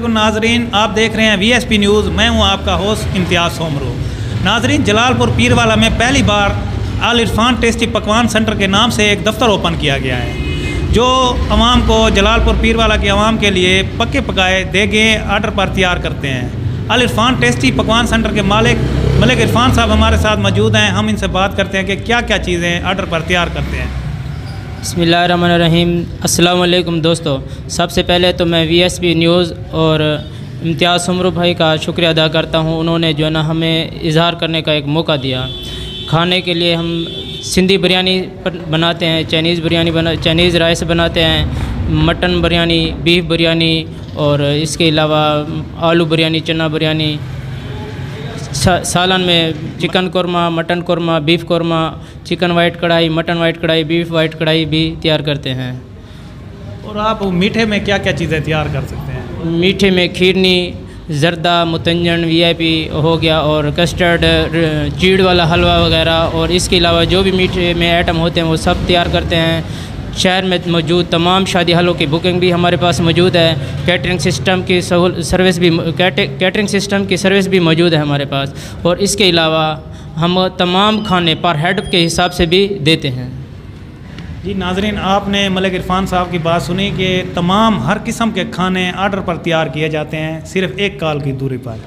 वालेकुम नाजरीन, आप देख रहे हैं VSP न्यूज़। मैं हूं आपका होस्ट इम्तियाज़ सोमरो। नाजरीन, जलालपुर पीरवाला में पहली बार अल इरफान टेस्टी पकवान सेंटर के नाम से एक दफ्तर ओपन किया गया है, जो आवाम को जलालपुर पीरवाला की आवाम के लिए पक्के पकाए देगें ऑर्डर पर तैयार करते हैं। अल इरफान टेस्टी पकवान सेंटर के मलिक इरफान साहब हमारे साथ मौजूद हैं। हम इनसे बात करते हैं कि क्या क्या चीज़ें ऑर्डर पर तैयार करते हैं। बिस्मिल्लाहिर्रहमानिर्रहीम। अस्सलाम वालेकुम दोस्तों, सबसे पहले तो मैं VSP न्यूज़ और इम्तियाज़ सोमरो भाई का शुक्रिया अदा करता हूँ। उन्होंने जो है ना हमें इजहार करने का एक मौका दिया। खाने के लिए हम सिंधी बिरयानी बनाते हैं, चाइनीज़ राइस बनाते हैं, मटन बिरयानी, बीफ बिरयानी और इसके अलावा आलू बिरयानी, चना बिरयानी, सालन में chicken korma, mutton korma, beef korma, chicken white कढ़ाई, मटन वाइट कढ़ाई, बीफ वाइट कढ़ाई भी तैयार करते हैं। और आप मीठे में क्या क्या चीज़ें तैयार कर सकते हैं? मीठे में खीरनी, जर्दा, मुतंजन, VIP हो गया और कस्टर्ड, चीड़ वाला हलवा वगैरह, और इसके अलावा जो भी मीठे में आइटम होते हैं वो सब तैयार करते हैं। शहर में मौजूद तमाम शादी हालों की बुकिंग भी हमारे पास मौजूद है। कैटरिंग सिस्टम की सर्विस भी मौजूद है हमारे पास। और इसके अलावा हम तमाम खाने पर हेड के हिसाब से भी देते हैं। जी नाजरीन, आपने मलिक इरफान साहब की बात सुनी कि तमाम हर किस्म के खाने ऑर्डर पर तैयार किए जाते हैं, सिर्फ़ एक कॉल की दूरी पर।